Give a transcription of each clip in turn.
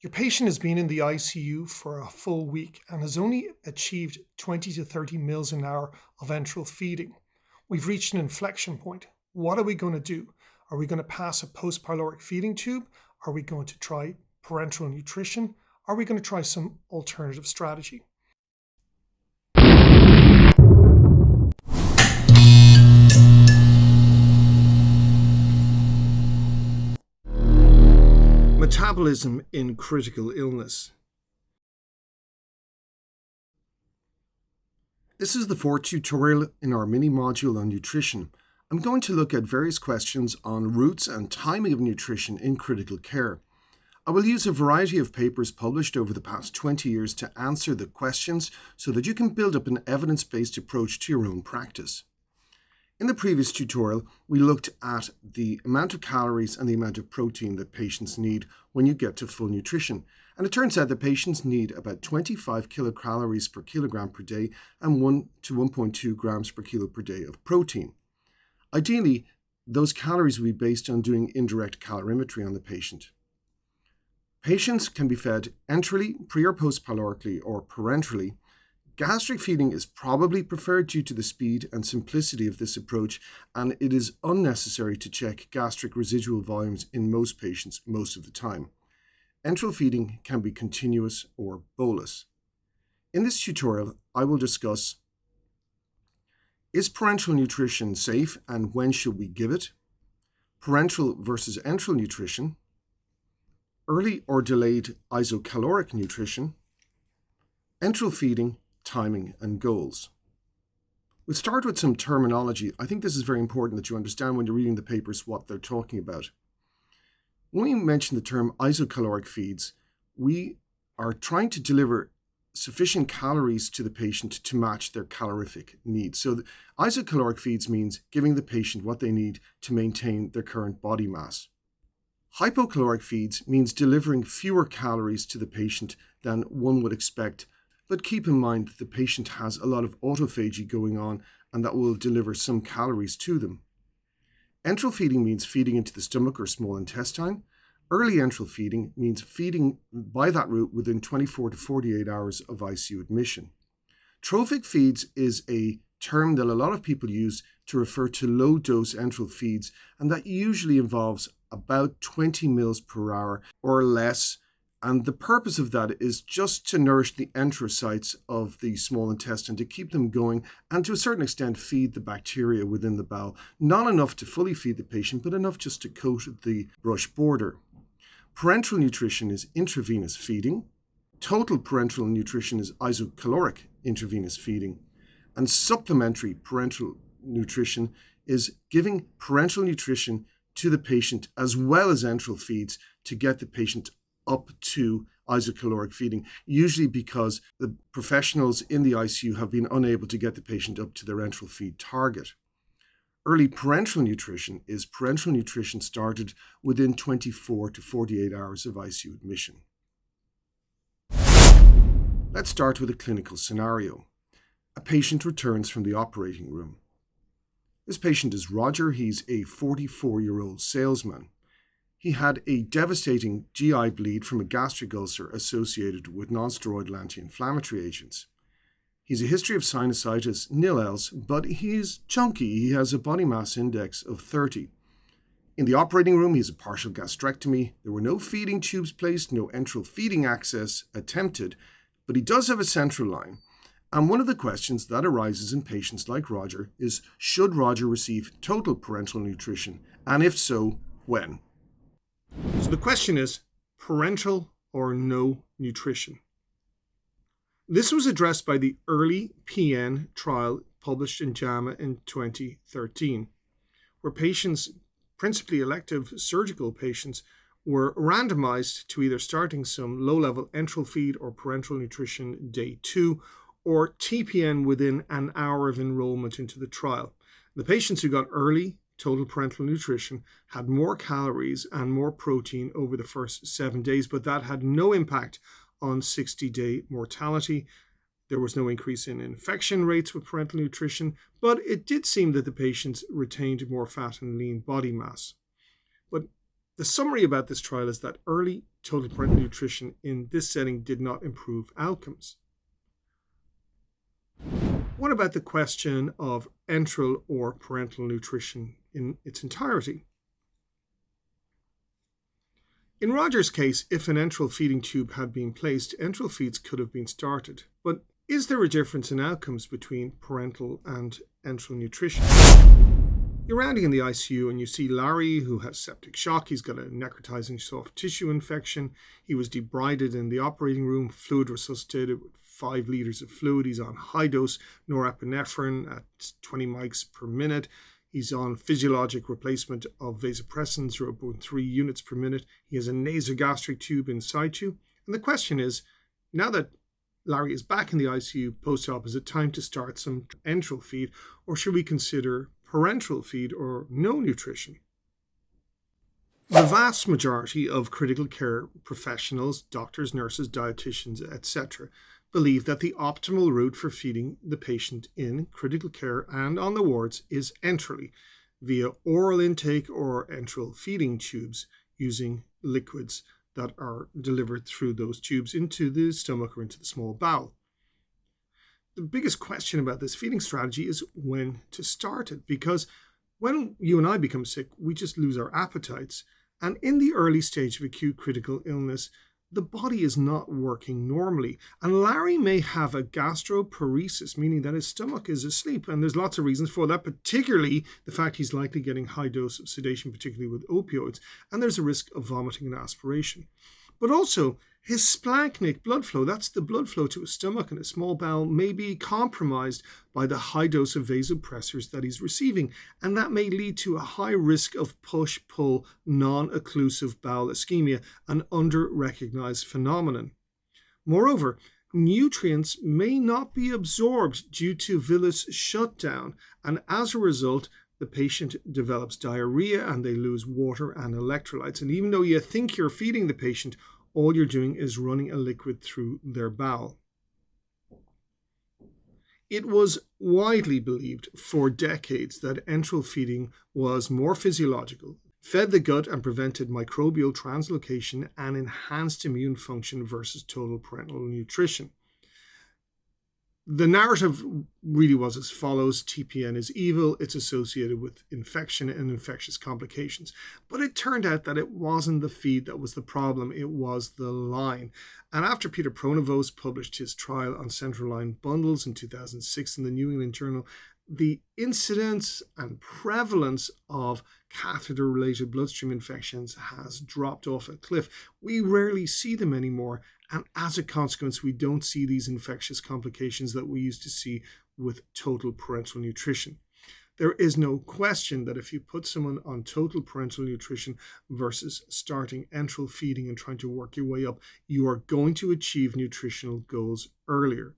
Your patient has been in the ICU for a full week and has only achieved 20 to 30 mils an hour of enteral feeding. We've reached an inflection point. What are we going to do? Are we going to pass a post-pyloric feeding tube? Are we going to try parenteral nutrition? Are we going to try some alternative strategy? Metabolism in critical illness. This is the fourth tutorial in our mini module on nutrition. I'm going to look at various questions on routes and timing of nutrition in critical care. I will use a variety of papers published over the past 20 years to answer the questions so that you can build up an evidence-based approach to your own practice. In the previous tutorial, we looked at the amount of calories and the amount of protein that patients need when you get to full nutrition. And it turns out that patients need about 25 kilocalories per kilogram per day and 1 to 1.2 grams per kilo per day of protein. Ideally, those calories will be based on doing indirect calorimetry on the patient. Patients can be fed enterally, pre or post-pylorically, or parenterally. Gastric feeding is probably preferred due to the speed and simplicity of this approach, and it is unnecessary to check gastric residual volumes in most patients most of the time. Enteral feeding can be continuous or bolus. In this tutorial, I will discuss: is parenteral nutrition safe and when should we give it? Parenteral versus enteral nutrition. Early or delayed isocaloric nutrition. Enteral feeding, timing and goals. We'll start with some terminology. I think this is very important that you understand when you're reading the papers what they're talking about. When we mention the term isocaloric feeds, we are trying to deliver sufficient calories to the patient to match their calorific needs. So isocaloric feeds means giving the patient what they need to maintain their current body mass. Hypocaloric feeds means delivering fewer calories to the patient than one would expect, but keep in mind that the patient has a lot of autophagy going on and that will deliver some calories to them. Enteral feeding means feeding into the stomach or small intestine. Early enteral feeding means feeding by that route within 24 to 48 hours of ICU admission. Trophic feeds is a term that a lot of people use to refer to low-dose enteral feeds, and that usually involves about 20 mils per hour or less. And the purpose of that is just to nourish the enterocytes of the small intestine, to keep them going and to a certain extent feed the bacteria within the bowel. Not enough to fully feed the patient, but enough just to coat the brush border. Parenteral nutrition is intravenous feeding. Total parenteral nutrition is isocaloric intravenous feeding. And supplementary parenteral nutrition is giving parenteral nutrition to the patient as well as enteral feeds to get the patient up to isocaloric feeding, usually because the professionals in the ICU have been unable to get the patient up to their enteral feed target. Early parenteral nutrition is parenteral nutrition started within 24 to 48 hours of ICU admission. Let's start with a clinical scenario. A patient returns from the operating room. This patient is Roger. He's a 44-year-old salesman. He had a devastating GI bleed from a gastric ulcer associated with non-steroidal anti-inflammatory agents. He's a history of sinusitis, nil else, but he's chunky. He has a body mass index of 30. In the operating room, he has a partial gastrectomy. There were no feeding tubes placed, no enteral feeding access attempted, but he does have a central line. And one of the questions that arises in patients like Roger is, should Roger receive total parenteral nutrition? And if so, when? So the question is, parenteral or no nutrition? This was addressed by the early PN trial published in JAMA in 2013, where patients, principally elective surgical patients, were randomized to either starting some low-level enteral feed or parenteral nutrition day 2, or TPN within an hour of enrollment into the trial. The patients who got early total parenteral nutrition had more calories and more protein over the first 7 days, but that had no impact on 60-day mortality. There was no increase in infection rates with parenteral nutrition, but it did seem that the patients retained more fat and lean body mass. But the summary about this trial is that early total parenteral nutrition in this setting did not improve outcomes. What about the question of enteral or parenteral nutrition in its entirety? In Roger's case, if an enteral feeding tube had been placed, enteral feeds could have been started. But is there a difference in outcomes between parenteral and enteral nutrition? You're rounding in the ICU and you see Larry, who has septic shock. He's got a necrotizing soft tissue infection. He was debrided in the operating room, fluid resuscitated with 5 liters of fluid. He's on high-dose norepinephrine at 20 mics per minute. He's on physiologic replacement of vasopressin, 0.3 units per minute. He has a nasogastric tube in situ. And the question is, now that Larry is back in the ICU post-op, is it time to start some enteral feed, or should we consider parenteral feed or no nutrition? The vast majority of critical care professionals, doctors, nurses, dietitians, etc., believe that the optimal route for feeding the patient in critical care and on the wards is enterally, via oral intake or enteral feeding tubes using liquids that are delivered through those tubes into the stomach or into the small bowel. The biggest question about this feeding strategy is when to start it, because when you and I become sick, we just lose our appetites. And in the early stage of acute critical illness, the body is not working normally. And Larry may have a gastroparesis, meaning that his stomach is asleep. And there's lots of reasons for that, particularly the fact he's likely getting high dose of sedation, particularly with opioids. And there's a risk of vomiting and aspiration. But also, his splanchnic blood flow, that's the blood flow to his stomach and his small bowel, may be compromised by the high dose of vasopressors that he's receiving. And that may lead to a high risk of push-pull, non-occlusive bowel ischemia, an under-recognized phenomenon. Moreover, nutrients may not be absorbed due to villus shutdown, and as a result, the patient develops diarrhea and they lose water and electrolytes. And even though you think you're feeding the patient, all you're doing is running a liquid through their bowel. It was widely believed for decades that enteral feeding was more physiological, fed the gut and prevented microbial translocation and enhanced immune function versus total parenteral nutrition. The narrative really was as follows: TPN is evil, it's associated with infection and infectious complications. But it turned out that it wasn't the feed that was the problem, it was the line. And after Peter Pronovost published his trial on central line bundles in 2006 in the New England Journal, the incidence and prevalence of catheter-related bloodstream infections has dropped off a cliff. We rarely see them anymore, and as a consequence, we don't see these infectious complications that we used to see with total parenteral nutrition. There is no question that if you put someone on total parenteral nutrition versus starting enteral feeding and trying to work your way up, you are going to achieve nutritional goals earlier.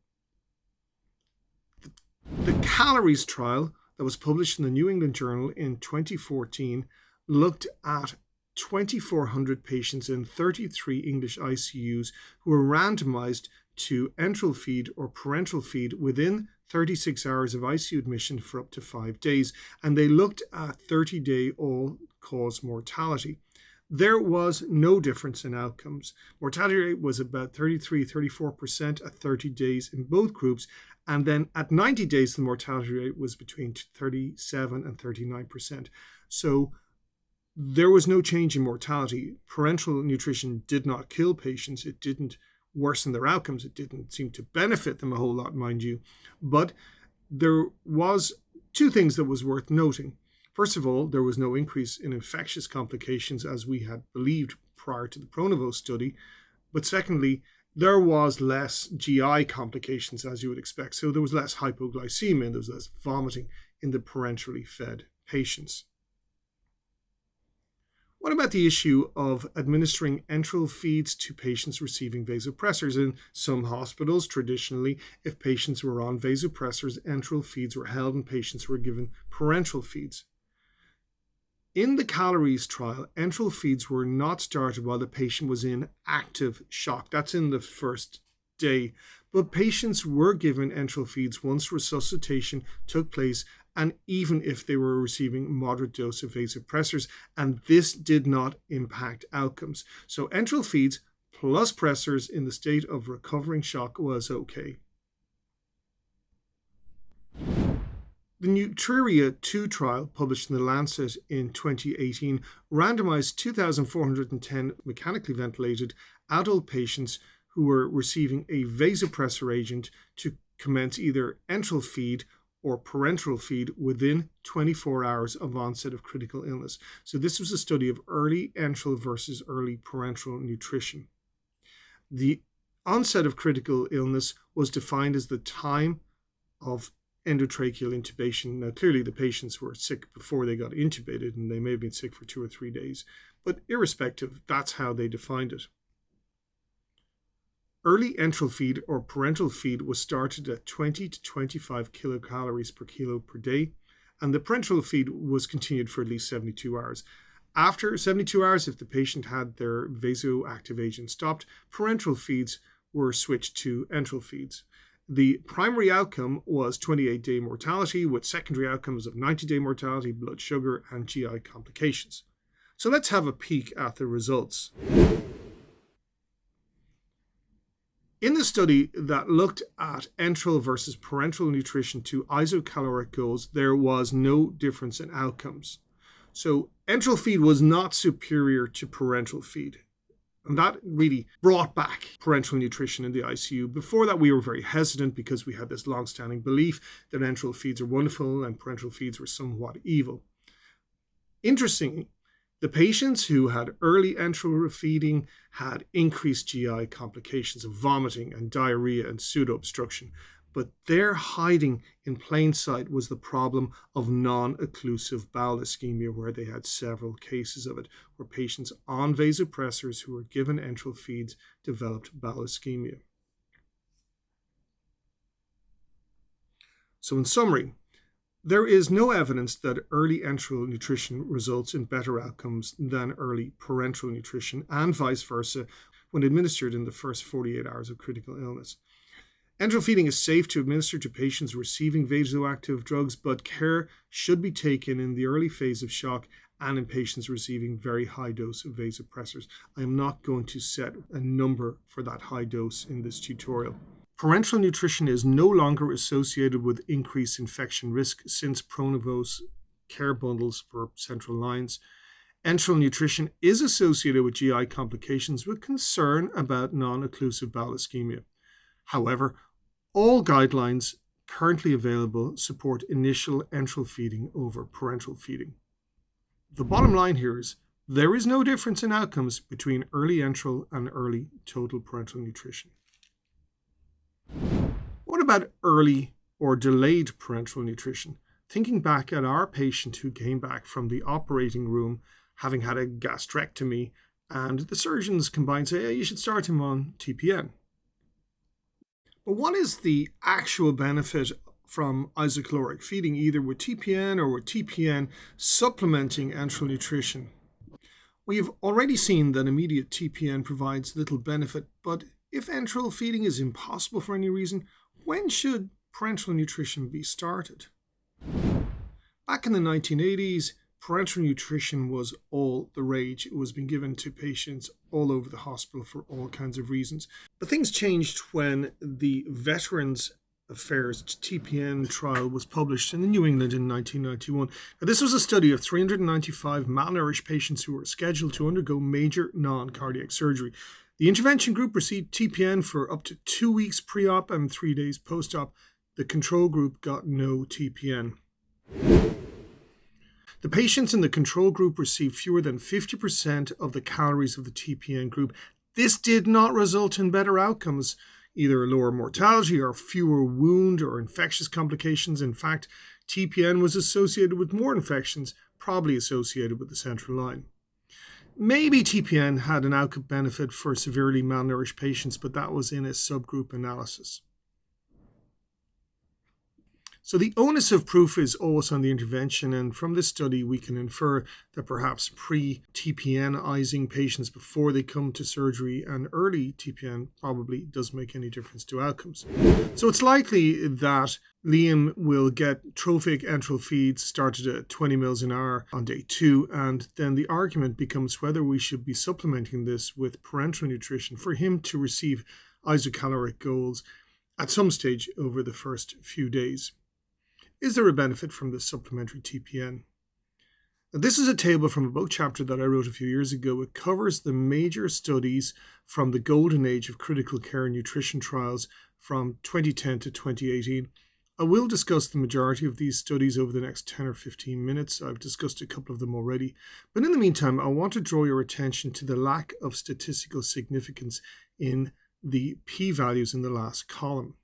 The calories trial that was published in the New England Journal in 2014 looked at 2,400 patients in 33 English ICUs who were randomized to enteral feed or parenteral feed within 36 hours of ICU admission for up to 5 days, and they looked at 30-day all-cause mortality. There was no difference in outcomes. Mortality rate was about 33-34% at 30 days in both groups, and then at 90 days, the mortality rate was between 37 and 39%. So there was no change in mortality. Parenteral nutrition did not kill patients. It didn't worsen their outcomes. It didn't seem to benefit them a whole lot, mind you. But there was 2 things that was worth noting. First of all, there was no increase in infectious complications as we had believed prior to the Pronovost study. But secondly, there was less GI complications, as you would expect. So there was less hypoglycemia and there was less vomiting in the parenterally fed patients. What about the issue of administering enteral feeds to patients receiving vasopressors? In some hospitals, traditionally, if patients were on vasopressors, enteral feeds were held and patients were given parenteral feeds. In the calories trial, enteral feeds were not started while the patient was in active shock. That's in the first day. But patients were given enteral feeds once resuscitation took place and even if they were receiving moderate dose of vasopressors, and this did not impact outcomes. So enteral feeds plus pressors in the state of recovering shock was okay. The Nutriria 2 trial, published in The Lancet in 2018, randomized 2,410 mechanically ventilated adult patients who were receiving a vasopressor agent to commence either enteral feed or parenteral feed within 24 hours of onset of critical illness. So this was a study of early enteral versus early parenteral nutrition. The onset of critical illness was defined as the time of endotracheal intubation. Now, clearly the patients were sick before they got intubated, and they may have been sick for 2 or 3 days, but irrespective, that's how they defined it. Early enteral feed or parenteral feed was started at 20 to 25 kilocalories per kilo per day, and the parenteral feed was continued for at least 72 hours. After 72 hours, if the patient had their vasoactive agent stopped, parenteral feeds were switched to enteral feeds. The primary outcome was 28-day mortality, with secondary outcomes of 90-day mortality, blood sugar, and GI complications. So let's have a peek at the results. In the study that looked at enteral versus parenteral nutrition to isocaloric goals, there was no difference in outcomes. So enteral feed was not superior to parenteral feed. And that really brought back parenteral nutrition in the ICU. Before that, we were very hesitant because we had this long-standing belief that enteral feeds are wonderful and parenteral feeds were somewhat evil. Interestingly, the patients who had early enteral feeding had increased GI complications of vomiting and diarrhea and pseudo-obstruction, but their hiding in plain sight was the problem of non-occlusive bowel ischemia, where they had several cases of it, where patients on vasopressors who were given enteral feeds developed bowel ischemia. So in summary, there is no evidence that early enteral nutrition results in better outcomes than early parenteral nutrition, and vice versa, when administered in the first 48 hours of critical illness. Enteral feeding is safe to administer to patients receiving vasoactive drugs, but care should be taken in the early phase of shock and in patients receiving very high dose of vasopressors. I am not going to set a number for that high dose in this tutorial. Parenteral nutrition is no longer associated with increased infection risk since Pronavos care bundles for central lines. Enteral nutrition is associated with GI complications with concern about non-occlusive bowel ischemia. However, all guidelines currently available support initial enteral feeding over parenteral feeding. The bottom line here is there is no difference in outcomes between early enteral and early total parenteral nutrition. What about early or delayed parenteral nutrition? Thinking back at our patient who came back from the operating room having had a gastrectomy, and the surgeons combined say, hey, you should start him on TPN. But what is the actual benefit from isocaloric feeding, either with TPN or with TPN supplementing enteral nutrition? We have already seen that immediate TPN provides little benefit, but if enteral feeding is impossible for any reason, when should parenteral nutrition be started? Back in the 1980s, parenteral nutrition was all the rage. It was being given to patients all over the hospital for all kinds of reasons. But things changed when the Veterans Affairs TPN trial was published in the New England in 1991. Now, this was a study of 395 malnourished patients who were scheduled to undergo major non-cardiac surgery. The intervention group received TPN for up to 2 weeks pre-op and 3 days post-op. The control group got no TPN. The patients in the control group received fewer than 50% of the calories of the TPN group. This did not result in better outcomes, either lower mortality or fewer wound or infectious complications. In fact, TPN was associated with more infections, probably associated with the central line. Maybe TPN had an outcome benefit for severely malnourished patients, but that was in a subgroup analysis. So the onus of proof is always on the intervention, and from this study we can infer that perhaps pre-TPNizing patients before they come to surgery and early TPN probably doesn't make any difference to outcomes. So it's likely that Liam will get trophic enteral feeds started at 20 mils an hour on day 2, and then the argument becomes whether we should be supplementing this with parenteral nutrition for him to receive isocaloric goals at some stage over the first few days. Is there a benefit from the supplementary TPN? Now, this is a table from a book chapter that I wrote a few years ago. It covers the major studies from the golden age of critical care nutrition trials from 2010 to 2018. I will discuss the majority of these studies over the next 10 or 15 minutes. I've discussed a couple of them already. But in the meantime, I want to draw your attention to the lack of statistical significance in the p-values in the last column.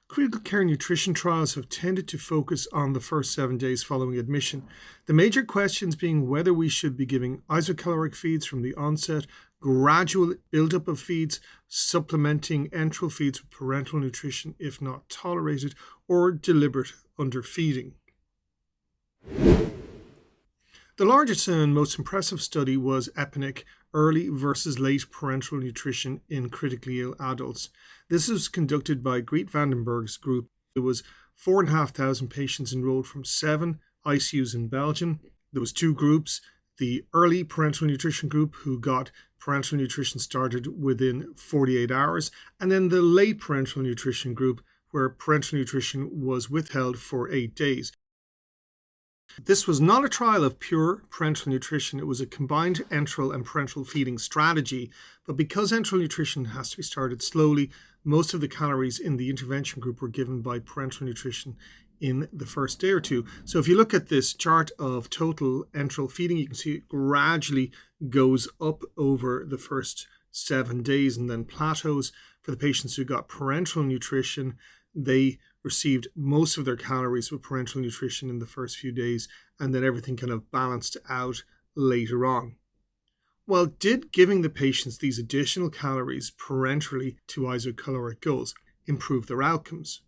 Critical care nutrition trials have tended to focus on the first 7 days following admission, the major questions being whether we should be giving isocaloric feeds from the onset, gradual buildup of feeds, supplementing enteral feeds with parenteral nutrition if not tolerated, or deliberate underfeeding. The largest and most impressive study was EPINIC, Early versus Late Parenteral Nutrition in Critically Ill Adults. This was conducted by Greet Vandenberg's group. There was 4,500 patients enrolled from 7 ICUs in Belgium. There was 2 groups, the early parenteral nutrition group who got parenteral nutrition started within 48 hours, and then the late parenteral nutrition group where parenteral nutrition was withheld for 8 days. This was not a trial of pure parenteral nutrition. It was a combined enteral and parenteral feeding strategy. But because enteral nutrition has to be started slowly, most of the calories in the intervention group were given by parenteral nutrition in the first day or 2. So if you look at this chart of total enteral feeding, you can see it gradually goes up over the first 7 days and then plateaus. For the patients who got parenteral nutrition, they received most of their calories with parenteral nutrition in the first few days, and then everything kind of balanced out later on. Well, did giving the patients these additional calories parenterally to isocaloric goals improve their outcomes?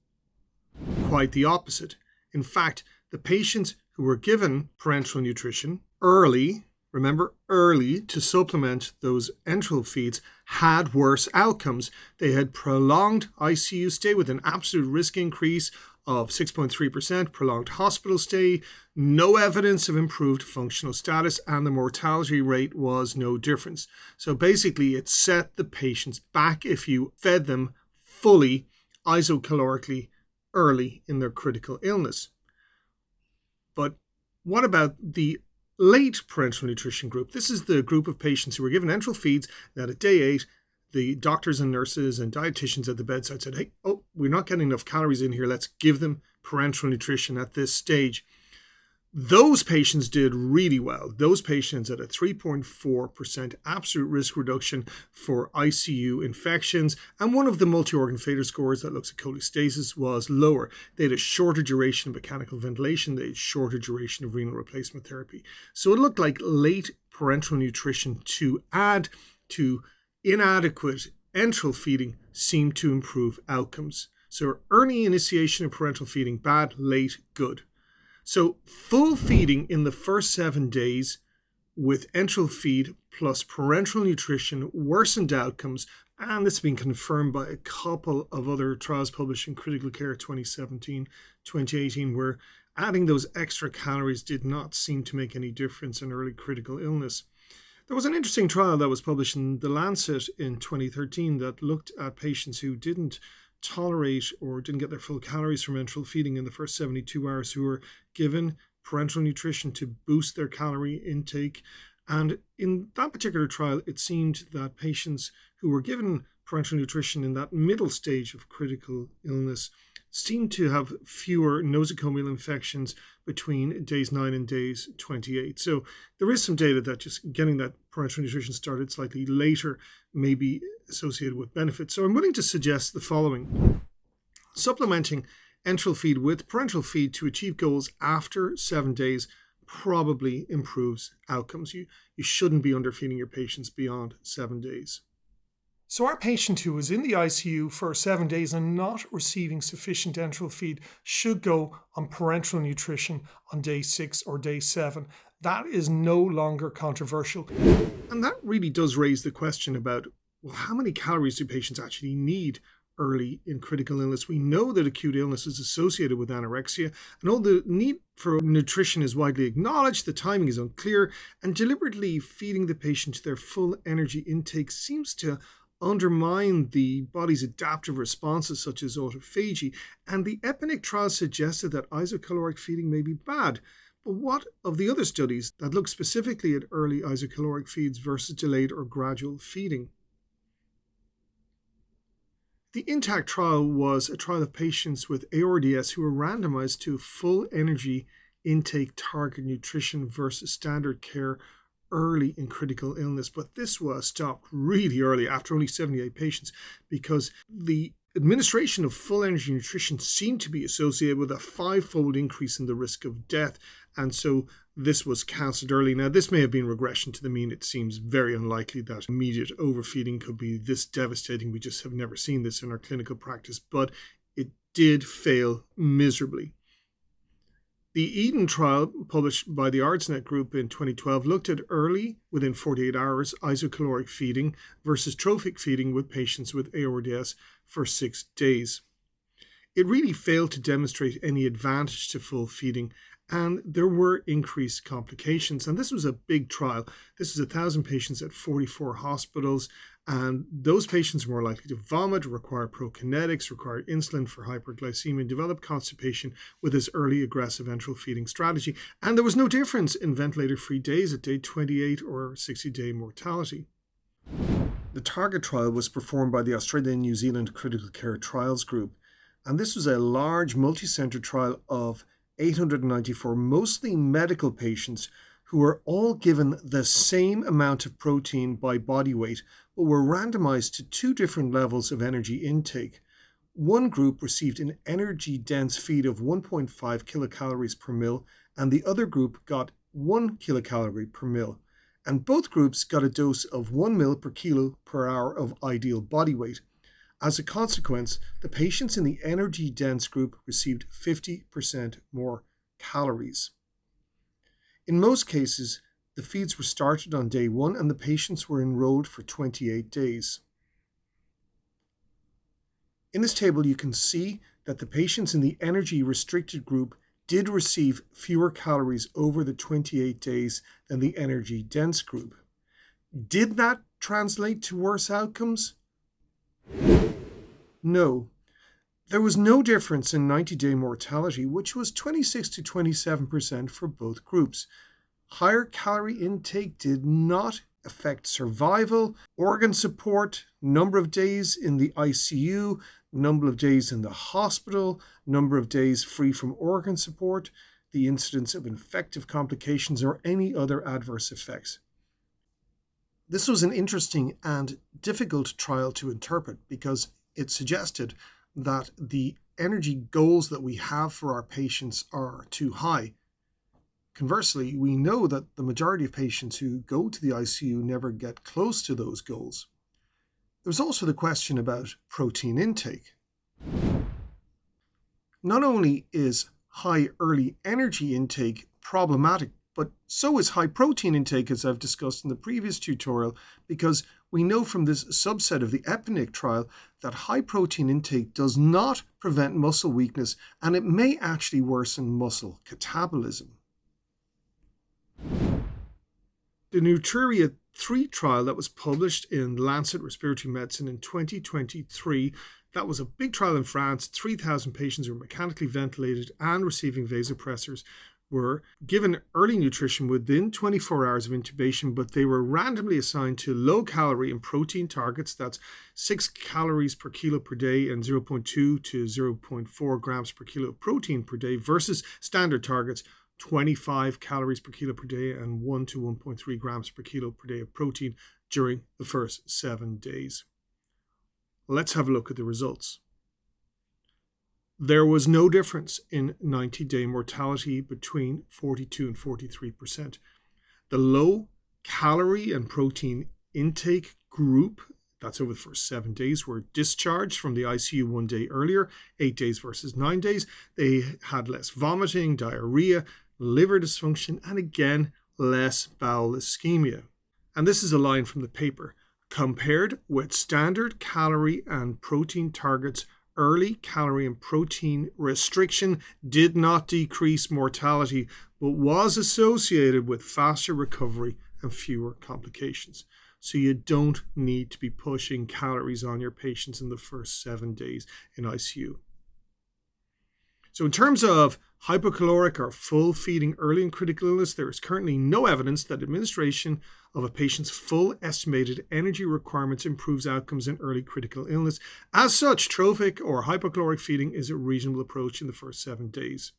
Quite the opposite. In fact, the patients who were given parenteral nutrition early, remember early, to supplement those enteral feeds had worse outcomes. They had prolonged ICU stay with an absolute risk increase of 6.3%, prolonged hospital stay, no evidence of improved functional status, and the mortality rate was no difference. So basically it set the patients back if you fed them fully isocalorically early in their critical illness. But what about the late parenteral nutrition group? This is the group of patients who were given enteral feeds that at day 8, the doctors and nurses and dietitians at the bedside said, hey, we're not getting enough calories in here. Let's give them parenteral nutrition at this stage. Those patients did really well. Those patients had a 3.4% absolute risk reduction for ICU infections, and one of the multi-organ failure scores that looks at cholestasis was lower. They had a shorter duration of mechanical ventilation. They had shorter duration of renal replacement therapy. So it looked like late parenteral nutrition to add to inadequate enteral feeding seemed to improve outcomes. So early initiation of parenteral feeding, bad, late, good. So full feeding in the first 7 days with enteral feed plus parenteral nutrition worsened outcomes, and this has been confirmed by a couple of other trials published in Critical Care 2017, 2018, where adding those extra calories did not seem to make any difference in early critical illness. There was an interesting trial that was published in The Lancet in 2013 that looked at patients who didn't tolerate or didn't get their full calories from enteral feeding in the first 72 hours who were given parenteral nutrition to boost their calorie intake. And in that particular trial, it seemed that patients who were given parenteral nutrition in that middle stage of critical illness seemed to have fewer nosocomial infections between days 9 and days 28. So there is some data that just getting that parenteral nutrition started slightly later may be associated with benefits. So I'm willing to suggest the following. Supplementing enteral feed with parenteral feed to achieve goals after 7 days probably improves outcomes. You shouldn't be underfeeding your patients beyond 7 days. So our patient who was in the ICU for 7 days and not receiving sufficient enteral feed should go on parenteral nutrition on day 6 or day 7. That is no longer controversial. And that really does raise the question about, well, how many calories do patients actually need early in critical illness? We know that acute illness is associated with anorexia, and although the need for nutrition is widely acknowledged, the timing is unclear, and deliberately feeding the patient their full energy intake seems to undermine the body's adaptive responses such as autophagy, and the EPINIC trial suggested that isocaloric feeding may be bad. But what of the other studies that look specifically at early isocaloric feeds versus delayed or gradual feeding? The INTACT trial was a trial of patients with ARDS who were randomized to full energy intake target nutrition versus standard care early in critical illness. But this was stopped really early after only 78 patients because the administration of full energy nutrition seemed to be associated with a 5-fold increase in the risk of death. And so this was cancelled early. Now, this may have been regression to the mean. It seems very unlikely that immediate overfeeding could be this devastating. We just have never seen this in our clinical practice, but it did fail miserably. The EDEN trial, published by the ARDSNet group in 2012, looked at early, within 48 hours, isocaloric feeding versus trophic feeding with patients with ARDS for 6 days. It really failed to demonstrate any advantage to full feeding, and there were increased complications. And this was a big trial. This was 1,000 patients at 44 hospitals, and those patients were more likely to vomit, require prokinetics, require insulin for hyperglycemia, and develop constipation with this early aggressive enteral feeding strategy. And there was no difference in ventilator-free days at day 28 or 60-day mortality. The TARGET trial was performed by the Australia and New Zealand Critical Care Trials Group, and this was a large multicenter trial of 894 mostly medical patients who were all given the same amount of protein by body weight, but were randomized to 2 different levels of energy intake. One group received an energy-dense feed of 1.5 kilocalories per mil, and the other group got 1 kilocalorie per mil. And both groups got a dose of 1 mil per kilo per hour of ideal body weight. As a consequence, the patients in the energy-dense group received 50% more calories. In most cases, the feeds were started on day 1 and the patients were enrolled for 28 days. In this table, you can see that the patients in the energy-restricted group did receive fewer calories over the 28 days than the energy-dense group. Did that translate to worse outcomes? No. There was no difference in 90-day mortality, which was 26 to 27% for both groups. Higher calorie intake did not affect survival, organ support, number of days in the ICU, number of days in the hospital, number of days free from organ support, the incidence of infective complications, or any other adverse effects. This was an interesting and difficult trial to interpret because it suggested that the energy goals that we have for our patients are too high. Conversely, we know that the majority of patients who go to the ICU never get close to those goals. There's also the question about protein intake. Not only is high early energy intake problematic, but so is high protein intake, as I've discussed in the previous tutorial, because we know from this subset of the EPINIC trial that high protein intake does not prevent muscle weakness, and it may actually worsen muscle catabolism. The Nutriria 3 trial that was published in Lancet Respiratory Medicine in 2023, that was a big trial in France. 3,000 patients who were mechanically ventilated and receiving vasopressors were given early nutrition within 24 hours of intubation, but they were randomly assigned to low calorie and protein targets. That's 6 calories per kilo per day and 0.2 to 0.4 grams per kilo of protein per day versus standard targets, 25 calories per kilo per day and 1 to 1.3 grams per kilo per day of protein during the first 7 days. Let's have a look at the results. There was no difference in 90-day mortality between 42 and 43%. The low calorie and protein intake group that's over the first 7 days, were discharged from the ICU 1 day earlier, 8 days versus 9 days. They had less vomiting, diarrhea, liver dysfunction, and again, less bowel ischemia. And this is a line from the paper. Compared with standard calorie and protein targets, early calorie and protein restriction did not decrease mortality, but was associated with faster recovery and fewer complications. So you don't need to be pushing calories on your patients in the first 7 days in ICU. So in terms of hypocaloric or full feeding early in critical illness, there is currently no evidence that administration of a patient's full estimated energy requirements improves outcomes in early critical illness. As such, trophic or hypocaloric feeding is a reasonable approach in the first 7 days.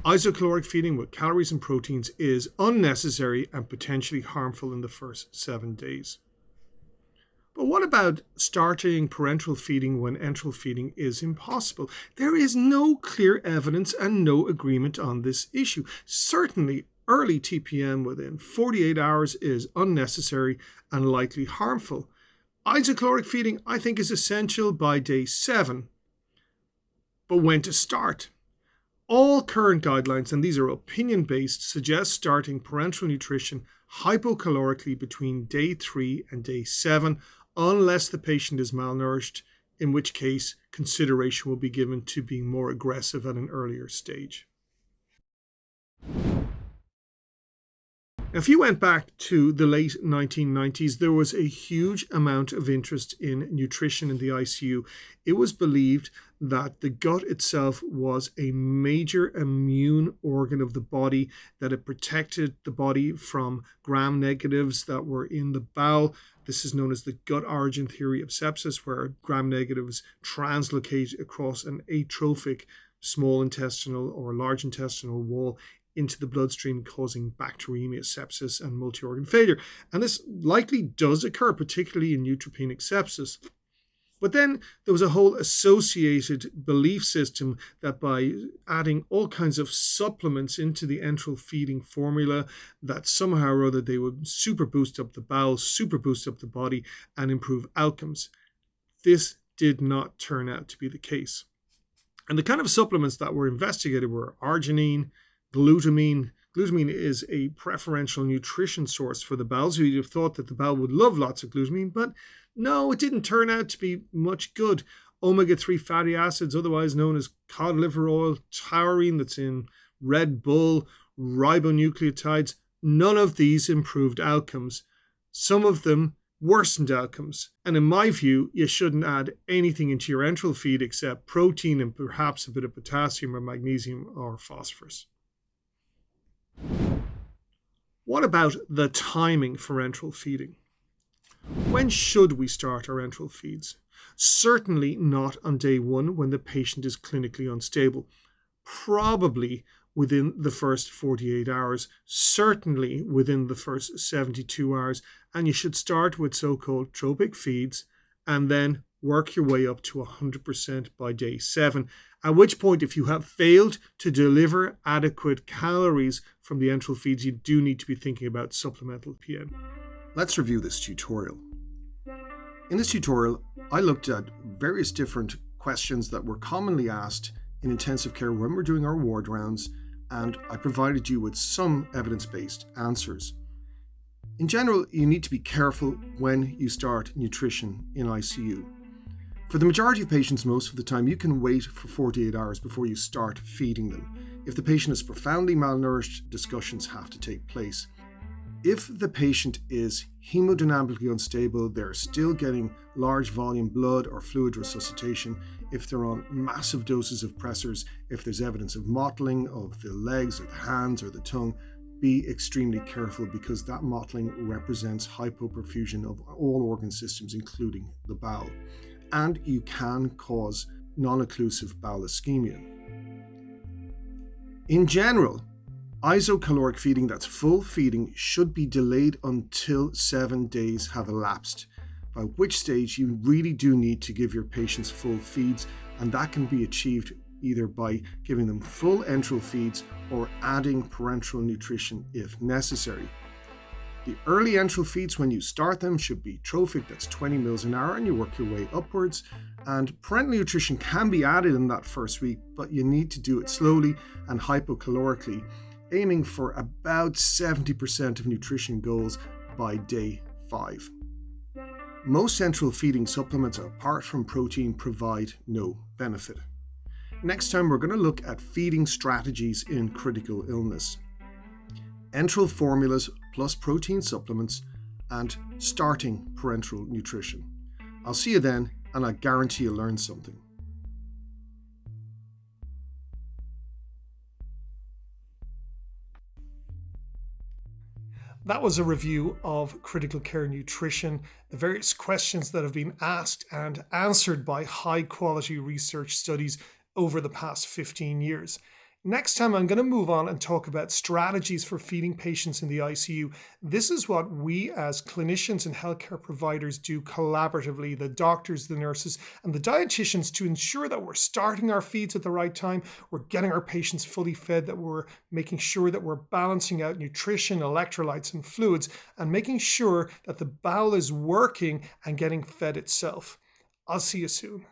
Isocaloric feeding with calories and proteins is unnecessary and potentially harmful in the first 7 days. But what about starting parenteral feeding when enteral feeding is impossible? There is no clear evidence and no agreement on this issue. Certainly, early TPN within 48 hours is unnecessary and likely harmful. Isocaloric feeding, I think, is essential by day 7. But when to start? All current guidelines, and these are opinion-based, suggest starting parenteral nutrition hypocalorically between day 3 and day 7, unless the patient is malnourished, in which case consideration will be given to being more aggressive at an earlier stage. If you went back to the late 1990s, there was a huge amount of interest in nutrition in the ICU. It was believed that the gut itself was a major immune organ of the body, that it protected the body from gram negatives that were in the bowel. This is known as the gut origin theory of sepsis, where gram negatives translocate across an atrophic small intestinal or large intestinal wall into the bloodstream, causing bacteremia, sepsis, and multi-organ failure. And this likely does occur, particularly in neutropenic sepsis. But then there was a whole associated belief system that by adding all kinds of supplements into the enteral feeding formula, that somehow or other they would super boost up the bowel, super boost up the body, and improve outcomes. This did not turn out to be the case. And the kind of supplements that were investigated were arginine, glutamine. Glutamine is a preferential nutrition source for the bowel, so you'd have thought that the bowel would love lots of glutamine, but no, it didn't turn out to be much good. Omega-3 fatty acids, otherwise known as cod liver oil, taurine that's in Red Bull, ribonucleotides, none of these improved outcomes. Some of them worsened outcomes. And in my view, you shouldn't add anything into your enteral feed except protein and perhaps a bit of potassium or magnesium or phosphorus. What about the timing for enteral feeding? When should we start our enteral feeds? Certainly not on day 1 when the patient is clinically unstable. Probably within the first 48 hours, certainly within the first 72 hours, and you should start with so-called tropic feeds and then work your way up to 100% by day 7, at which point if you have failed to deliver adequate calories from the enteral feeds, you do need to be thinking about supplemental PN. Let's review this tutorial. In this tutorial, I looked at various different questions that were commonly asked in intensive care when we're doing our ward rounds, and I provided you with some evidence-based answers. In general, you need to be careful when you start nutrition in ICU. For the majority of patients, most of the time, you can wait for 48 hours before you start feeding them. If the patient is profoundly malnourished, discussions have to take place. If the patient is hemodynamically unstable, they're still getting large volume blood or fluid resuscitation, if they're on massive doses of pressors, if there's evidence of mottling of the legs or the hands or the tongue, be extremely careful because that mottling represents hypoperfusion of all organ systems, including the bowel. And you can cause non-occlusive bowel ischemia. In general, isocaloric feeding, that's full feeding, should be delayed until 7 days have elapsed, by which stage you really do need to give your patients full feeds, and that can be achieved either by giving them full enteral feeds or adding parenteral nutrition if necessary. The early enteral feeds, when you start them, should be trophic, that's 20 mils an hour, and you work your way upwards. And parenteral nutrition can be added in that first week, but you need to do it slowly and hypocalorically, aiming for about 70% of nutrition goals by day 5. Most enteral feeding supplements, apart from protein, provide no benefit. Next time, we're going to look at feeding strategies in critical illness. Enteral formulas plus protein supplements, and starting parenteral nutrition. I'll see you then, and I guarantee you'll learn something. That was a review of critical care nutrition, the various questions that have been asked and answered by high quality research studies over the past 15 years. Next time, I'm going to move on and talk about strategies for feeding patients in the ICU. This is what we as clinicians and healthcare providers do collaboratively, the doctors, the nurses, and the dietitians, to ensure that we're starting our feeds at the right time, we're getting our patients fully fed, that we're making sure that we're balancing out nutrition, electrolytes, and fluids, and making sure that the bowel is working and getting fed itself. I'll see you soon.